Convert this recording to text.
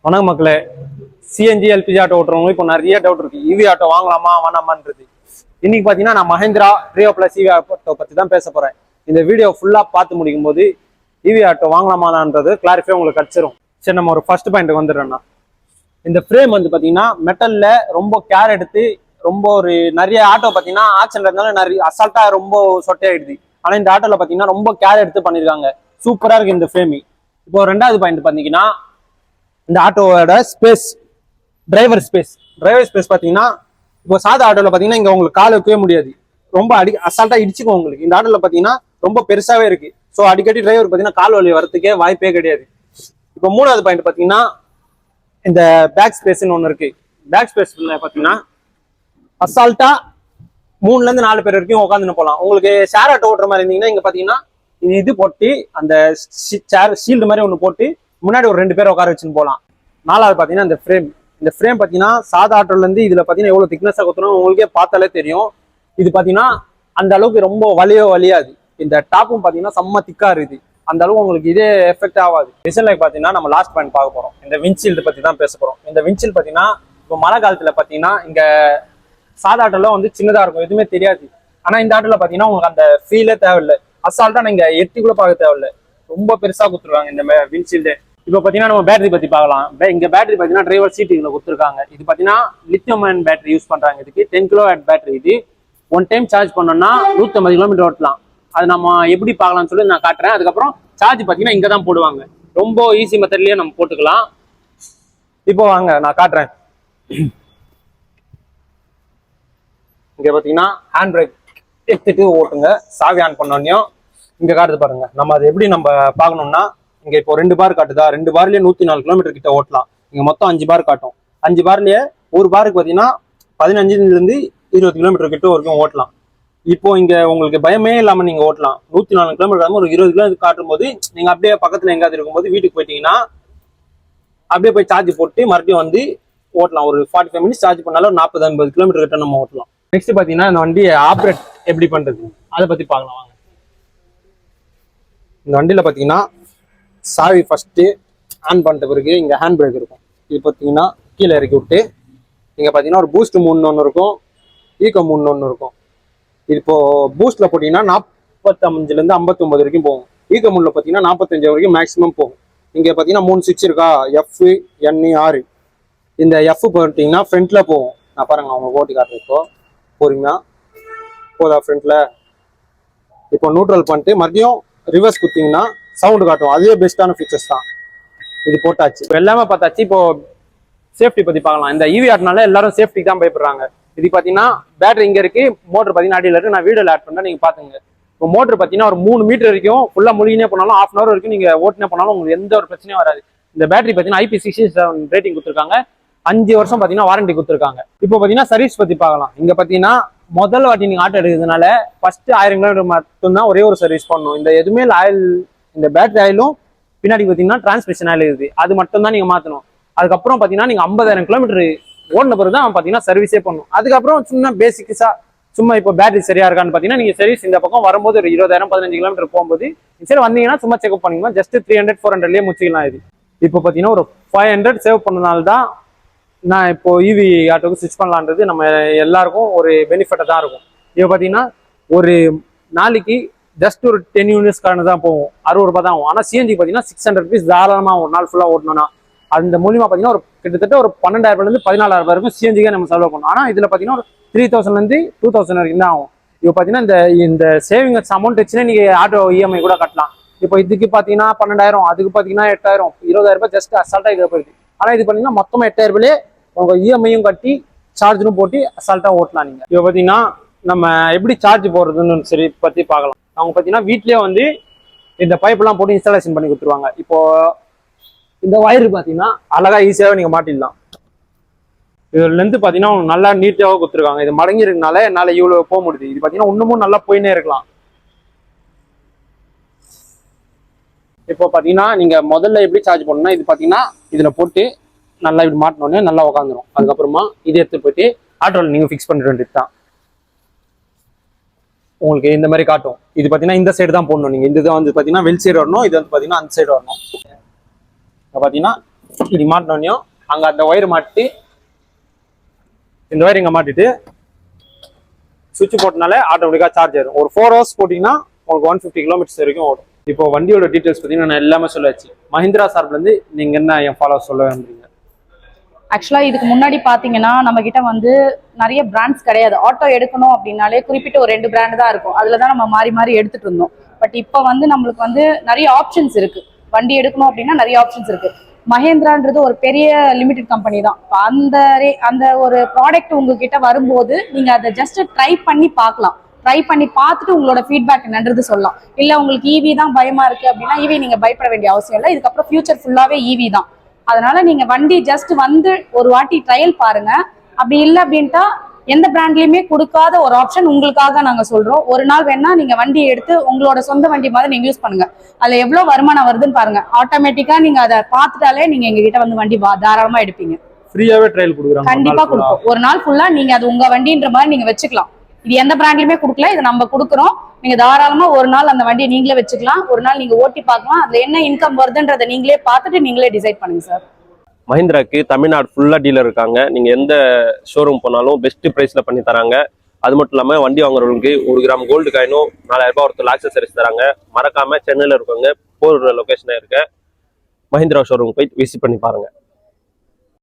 வணக்கம் மக்களே. CNG LPG auto ஓட்டுறவங்க இப்போ நிறைய டவுட் இருக்கு. இவி ஆட்டோ வாங்கலாமா வேணாமான்றது. இன்னைக்கு பாத்தீங்கன்னா நான் மஹேந்திரா ரியோ பிளஸ் இவி ஆட்டோ பத்தி தான் பேச போறேன். இந்த வீடியோ ஃபுல்லா பார்த்து முடிக்கும் போது இவி ஆட்டோ வாங்கலாமான்றது கிளாரிஃபை உங்களுக்கு கிடைச்சிரும். சரி, நம்ம ஒரு ஃபர்ஸ்ட் பாயிண்ட் வந்துடுறோம்னா, இந்த ஃப்ரேம் வந்து பாத்தீங்கன்னா மெட்டல்ல ரொம்ப கேர் எடுத்து ரொம்ப ஒரு நிறைய ஆட்டோ பாத்தீங்கன்னா ஆக்சிடென்ட் இருந்தாலும் நிறைய அசால்ட்டா ரொம்ப சொட்டையாயிடுது. ஆனா இந்த ஆட்டோல பாத்தீங்கன்னா ரொம்ப கேர் எடுத்து பண்ணிருக்காங்க. சூப்பரா இருக்கு இந்த ஃப்ரேம். இப்போ ரெண்டாவது பாயிண்ட் பாத்தீங்கன்னா இந்த ஆட்டோவோட ஸ்பேஸ், டிரைவர் ஸ்பேஸ் பாத்தீங்கன்னா இப்போ சாதா ஆட்டோல பாத்தீங்கன்னா இங்க உங்களுக்கு கால் வைக்கவே முடியாது, ரொம்ப அசால்ட்டா இடிச்சுக்கும். உங்களுக்கு இந்த ஆட்டோல பாத்தீங்கன்னா ரொம்ப பெருசாவே இருக்கு. ஸோ அடிக்கடி டிரைவர் பாத்தீங்கன்னா கால் வலி வரதுக்கே வாய்ப்பே கிடையாது. இப்போ மூணாவது பாயிண்ட் பாத்தீங்கன்னா இந்த பேக் ஸ்பேஸ்ன்னு ஒன்று இருக்கு. பேக் ஸ்பேஸ் பாத்தீங்கன்னா அசால்ட்டா 3ல இருந்து 4 பேர் வரைக்கும் உட்காந்துன்னு போகலாம். உங்களுக்கு ஷேர் ஆட்டோ ஓட்டுற மாதிரி இருந்தீங்கன்னா இங்க பாத்தீங்கன்னா இது போட்டு அந்த ஷீல்டு மாதிரி ஒன்று போட்டு முன்னாடி ஒரு 2 பேர் உட்கார வச்சுன்னு போகலாம். நாலாவது பாத்தீங்கன்னா இந்த ஃப்ரேம் பாத்தீங்கன்னா சாதா ஆட்டோல இருந்து இதுல பாத்தீங்கன்னா எவ்வளவு திக்னஸா குத்துறோம் உங்களுக்கே பார்த்தாலே தெரியும். இது பாத்தீங்கன்னா அந்த அளவுக்கு ரொம்ப வலியாது. இந்த டாப்பும் பாத்தீங்கன்னா செம்ம திக்கா இருக்குது. அந்த அளவுக்கு உங்களுக்கு இதே எஃபெக்ட் ஆகாது. ரிசல்ட் பாத்தீங்கன்னா நம்ம லாஸ்ட் பாயிண்ட் பார்க்க போறோம். இந்த விண்ட்ஷீல்டு பத்தி தான் பேச போறோம். இந்த விண்ட்ஷீல்டு பாத்தீங்கன்னா இப்போ மழை காலத்துல பாத்தீங்கன்னா இங்க சாதா ஆட்டோல வந்து சின்னதா இருக்கும், எதுவுமே தெரியாது. ஆனா இந்த ஆட்டோல பாத்தீங்கன்னா உங்களுக்கு அந்த ஃபீலே தேவையில்லை. அசால்ட்டா நீங்க எட்டி கூட பார்க்க தேவையில்லை, ரொம்ப பெருசா கொடுத்துருவாங்க இந்த விண்ட்ஷீல்டு. இப்போ பாத்தீங்கன்னா நம்ம பேட்டரி பத்தி பார்க்கலாம். இங்க பேட்டரி பாத்தீங்கன்னா டிரைவர் சீட்டுகளை கொடுத்துருக்காங்க. இது பாத்தீங்கன்னா லித்தியம் அயன் பேட்டரி யூஸ் பண்றாங்க. இதுக்கு 10 kW பேட்டரி. இது ஒன் டைம் சார்ஜ் பண்ணோம்னா 150 கிலோமீட்டர் ஓட்டலாம். அது நம்ம எப்படி பார்க்கலாம்னு சொல்லி நான் காட்டுறேன். அதுக்கப்புறம் சார்ஜ் பாத்தீங்கன்னா இங்க தான் போடுவாங்க. ரொம்ப ஈஸி மெத்தட்லயே நம்ம போட்டுக்கலாம். இப்போ வாங்க நான் காட்டுறேன். இங்க பாத்தீங்கன்னா ஹேண்ட் பிரேக் எடுத்துட்டு ஓட்டுங்க. சாவி ஆன் பண்ணோன்னையும் இங்க காட்டுது பாருங்க. நம்ம அதை எப்படி நம்ம பார்க்கணும்னா, இங்க இப்போ 2 பார் காட்டுதா, 2 பார்லயே 104 கிலோமீட்டர் கிட்ட ஓட்டலாம். இங்க மொத்தம் 5 பார் காட்டும். 5 பார்லயே ஒரு பாருக்கு பாத்தீங்கன்னா 15ல இருந்து 20 கிலோமீட்டர் கிட்ட வரைக்கும் ஓட்டலாம். இப்போ இங்க உங்களுக்கு பயமே இல்லாம நீங்க ஓட்டலாம். 104 கிலோமீட்டர் ஒரு 20 கிலோமீட்டர் காட்டும் போது நீங்க அப்படியே பக்கத்துல எங்காவது இருக்கும்போது வீட்டுக்கு போயிட்டீங்கன்னா அப்படியே போய் சார்ஜ் போட்டு மறுபடியும் வந்து ஓட்டலாம். ஒரு 45 மினிட்ஸ் சார்ஜ் பண்ணாலும் 40-50 கிலோமீட்டர் கிட்ட நம்ம ஓட்டலாம். நெக்ஸ்ட் பாத்தீங்கன்னா இந்த வண்டியை ஆப்ரேட் எப்படி பண்றது அதை பத்தி பார்க்கலாம் வாங்க. இந்த வண்டியில பாத்தீங்கன்னா சாவி ஃபர்ஸ்ட் ஆன் பண்ணிட்ட பிறகு இங்க ஹேண்ட் பிரேக் இருக்கும். இது பாத்தீங்கன்னா கீழே இறக்கி விட்டு இங்க பாத்தீங்கன்னா ஒரு பூஸ்ட் 3 ஒன்று இருக்கும், ஈகோ 3 ஒன்று இருக்கும். இப்போ பூஸ்ட்ல போட்டீங்கன்னா 45ல இருந்து 59 வரைக்கும் போகும். ஈகோ 3ல பாத்தீங்கன்னா 45 வரைக்கும் மேக்ஸிமம் போகும். இங்க பாத்தீங்கன்னா 3 சுவிட்ச் இருக்கா, எஃப், என், ஆர். இந்த எஃப் போட்டீங்கன்னா ஃப்ரண்ட்ல போகும். நான் பாருங்க அவங்க ஓட்டி காட்டுறேன். இப்போ போறீங்கன்னா போதா ஃப்ரண்ட்ல. இப்போ நியூட்ரல் பண்ணிட்டு மறுபடியும் ரிவர்ஸ் குத்திங்கன்னா சவுண்ட் காட்டும். அதே பெஸ்டான ஃபீச்சர்ஸ் தான். இது போட்டாச்சு, இப்போ எல்லாமே பார்த்தாச்சு. இப்போ சேஃப்டி பத்தி பார்க்கலாம். இந்த இவி ஆட்னால எல்லாரும் சேஃப்டிக்கு தான் பயப்படுறாங்க. இது பாத்தீங்கன்னா பேட்டரி இங்க இருக்கு, மோட்டர் பாத்தீங்கன்னா அடியில் இருக்கு. நான் வீடியோல ஆட் பண்ணா நீங்க பாத்துங்க. இப்போ மோட்டர் பாத்தீங்கன்னா ஒரு 3 மீட்டர் வரைக்கும் ஃபுல்லா முழுகினே போனாலும் ½ hour வரைக்கும் நீங்க ஓட்டினே போனாலும் உங்களுக்கு எந்த ஒரு பிரச்சனையும் வராது. இந்த பேட்டரி பாத்தீங்கன்னா IP67 ரேட்டிங் கொடுத்துருக்காங்க. 5 வருஷம் பாத்தீங்கன்னா வாரண்டி கொடுத்துருக்காங்க. இப்போ பாத்தீங்கன்னா சர்வீஸ் பத்தி பார்க்கலாம். இங்க பாத்தீங்கன்னா முதல் வாட்டி நீங்க ஆட்டோ எடுக்கிறதுனால ஃபர்ஸ்ட் 1000 கிலோமீட்டர் மட்டும்தான் ஒரே ஒரு சர்வீஸ் பண்ணணும். இந்த எதுவுமே ஆயில், இந்த பேட்டரி ஆயிலும் பின்னாடி பாத்தீங்கன்னா டிரான்ஸ்மிஷன் ஆயில் இருக்குது, அது மட்டும் தான் நீங்க மாத்தணும். அதுக்கப்புறம் பாத்தீங்கன்னா நீங்க 50,000 கிலோமீட்டர் ஓடின பிறகு தான் பாத்தீங்கன்னா சர்வீஸே பண்ணும். அதுக்கப்புறம் சும்மா பேசிக்ஸா சும்மா இப்போ பேட்டரி சரியா இருக்கான்னு பாத்தீங்கன்னா நீங்க சர்வீஸ் இந்த பக்கம் வரும்போது ஒரு 20,000 15 கிலோமீட்டர் போகும்போது சரி வந்தீங்கன்னா சும்மா செக்அப் பண்ணிக்கலாம். ஜஸ்ட் 300-400லயே முடிச்சிக்கலாம். இது இப்போ பாத்தீங்கன்னா ஒரு 500 சேவ் பண்ணனால தான் நான் இப்போ இவி ஆட்டோக்கு ஸ்விட்ச் பண்ணலான்றது நம்ம எல்லாருக்கும் ஒரு பெனிஃபிட்டா தான் இருக்கும். இப்போ பாத்தீங்கன்னா ஒரு நாளைக்கு ஜஸ்ட் ஒரு 10 யூனிட்ஸ் காரணம் தான் போகும், 60 ரூபாய் தான் ஆகும். ஆனா சிஎன்ஜி பாத்தீங்கன்னா 600 rupees தாராளமா ஒரு நாள் ஃபுல்லா ஓட்டணும்னா அந்த மூலியமா பாத்தீங்கன்னா ஒரு கிட்டத்தட்ட ஒரு 12,000 இருந்து 14,000 வரைக்கும் சிஎன்ஜிக்கே நம்ம செலவு பண்ணணும். ஆனா இதுல பாத்தீங்கன்னா ஒரு 3000 இருந்து 2000 வரைக்கும் தான் ஆகும். இப்போ பாத்தீங்கன்னா இந்த சேவிங்ஸ் அமௌண்ட் வச்சுன்னா நீங்க ஆட்டோ இஎம்ஐ கூட கட்டலாம். இப்போ இதுக்கு பாத்தீங்கன்னா 12,000, அதுக்கு பாத்தீங்கன்னா 8,000, 20,000 ரூபாய் ஜஸ்ட் அசால்ட்டா இது போயிடுது. ஆனா இது பாத்தீங்கன்னா மொத்தமா 8,000 ரூபாயிலே உங்க இஎம்ஐயும் கட்டி சார்ஜரும் போட்டு அசால்ட்டா ஓட்டலாம். நீங்க இப்போ பாத்தீங்கன்னா நம்ம எப்படி சார்ஜ் போடுறதுன்னு சரி பத்தி பார்க்கலாம். அவங்க பாத்தீங்கன்னா வீட்லயே வந்து இந்த பைப் எல்லாம் போட்டு இன்ஸ்டாலேஷன் பண்ணி கொடுத்துருவாங்க. இப்போ இந்த வயரு பாத்தீங்கன்னா அழகா ஈஸியாவே நீங்க மாட்டிடலாம். இதுல இருந்து பாத்தீங்கன்னா நல்லா நீட்டாவே கொடுத்துருக்காங்க. இது மடங்கி இருக்கனால என்னால இவ்வளவு போக முடியுது. இது பாத்தீங்கன்னா இன்னமும் நல்லா போயினே இருக்கலாம். இப்போ பாத்தீங்கன்னா நீங்க முதல்ல எப்படி சார்ஜ் பண்ணணும்னா இது பாத்தீங்கன்னா இதுல போட்டு நல்லா இப்படி மாட்டினோடனே நல்லா உட்காந்துரும். அதுக்கப்புறமா இது எடுத்து போயிட்டு ஆட்டோல நீங்க ஃபிக்ஸ் பண்ணிட்டு வேண்டியது தான். உங்களுக்கு இந்த மாதிரி காட்டும். இது பாத்தீங்கன்னா இந்த சைடு தான் போடணும். நீங்க இந்த வந்து பாத்தீங்கன்னா வெல் சைடு வரணும், இது வந்து பாத்தீங்கன்னா அந்த சைடு வரணும். பாத்தீங்கன்னா இது மாட்டினோடனையும் அங்கே அந்த ஒயர் மாட்டி இந்த ஒயர் இங்கே மாட்டிட்டு சுவிட்ச் போட்டனாலே ஆட்டோமேட்டிக்காக சார்ஜ் ஆயிடும். ஒரு 4 hours போட்டிங்கன்னா உங்களுக்கு 150 kilometers வரைக்கும் ஓடும். இப்போ வண்டியோட டீட்டெயில்ஸ் பார்த்தீங்கன்னா நான் எல்லாமே சொல்லாச்சு. மஹிந்திரா சார்பிலேருந்து நீங்கள் என்ன என் ஃபாலோ சொல்ல வேண்டிய? ஆக்சுவலாக இதுக்கு முன்னாடி பார்த்தீங்கன்னா நம்ம கிட்ட வந்து நிறைய பிராண்ட்ஸ் கிடையாது. ஆட்டோ எடுக்கணும் அப்படின்னாலே குறிப்பிட்ட ஒரு 2 பிராண்ட் தான் இருக்கும். அதில் தான் நம்ம மாறி மாறி எடுத்துட்டு இருந்தோம். பட் இப்போ வந்து நம்மளுக்கு வந்து நிறைய ஆப்ஷன்ஸ் இருக்கு. வண்டி எடுக்கணும் அப்படின்னா நிறைய ஆப்ஷன்ஸ் இருக்கு. மஹேந்திரான்றது ஒரு பெரிய லிமிடெட் கம்பெனி தான். அந்த ஒரு ப்ராடக்ட் உங்ககிட்ட வரும்போது நீங்க அதை ஜஸ்ட் ட்ரை பண்ணி பார்க்கலாம். ட்ரை பண்ணி பார்த்துட்டு உங்களோட ஃபீட்பேக் என்னன்றது சொல்லலாம். இல்ல உங்களுக்கு ஈவி தான் பயமா இருக்கு அப்படின்னா ஈவி நீங்க பயப்பட வேண்டிய அவசியம் இல்லை. இதுக்கப்புறம் ஃபியூச்சர் ஃபுல்லாவே ஈவி தான். அதனால நீங்க வண்டி ஜஸ்ட் வந்து ஒரு வாட்டி ட்ரையல் பாருங்க. அப்படி இல்லை அப்படின்ட்டா எந்த பிராண்ட்லயுமே கொடுக்காத ஒரு ஆப்ஷன் உங்களுக்காக நாங்க சொல்றோம். ஒரு நாள் வேணா நீங்க வண்டி எடுத்து உங்களோட சொந்த வண்டி மாதிரி நீங்க யூஸ் பண்ணுங்க. அதுல எவ்வளவு வருமானம் வருதுன்னு பாருங்க. ஆட்டோமேட்டிக்கா நீங்க அதை பார்த்துட்டாலே நீங்க எங்க கிட்ட வந்து வண்டி தாராளமா எடுப்பீங்க. ஃப்ரீயாவே ட்ரையல் கொடுக்குறாங்க. கண்டிப்பா கொடுப்போம். ஒரு நாள் ஃபுல்லா நீங்க அது உங்க வண்டின்ற மாதிரி நீங்க வச்சுக்கலாம். இது எந்த பிராண்ட்லயுமே கொடுக்கல, இது நம்ம கொடுக்குறோம். நீங்க தாராளமா ஒரு நாள் அந்த வண்டியை நீங்களே வச்சுக்கலாம். ஒரு நாள் நீங்க ஓட்டி பார்க்கலாம். அதுல என்ன இன்கம் வருதுன்றதை நீங்களே பார்த்துட்டு நீங்களே டிசைட் பண்ணுங்க சார். மஹிந்திராக்கு தமிழ்நாடு ஃபுல்லாக டீலர் இருக்காங்க. நீங்கள் எந்த ஷோரூம் போனாலும் பெஸ்ட் ப்ரைஸில் பண்ணி தராங்க. அது மட்டும் இல்லாமல் வண்டி வாங்குறவங்களுக்கு 1 கிராம் கோல்டு காயினும் 4000 ரூபாய் ஒருத்தர் ஆக்சசரிஸ் தராங்க. மறக்காமல் சென்னையில் இருக்கவங்க போகிற லொக்கேஷனில் இருக்க மஹிந்திரா ஷோரூம் போய் விசிட் பண்ணி பாருங்கள்.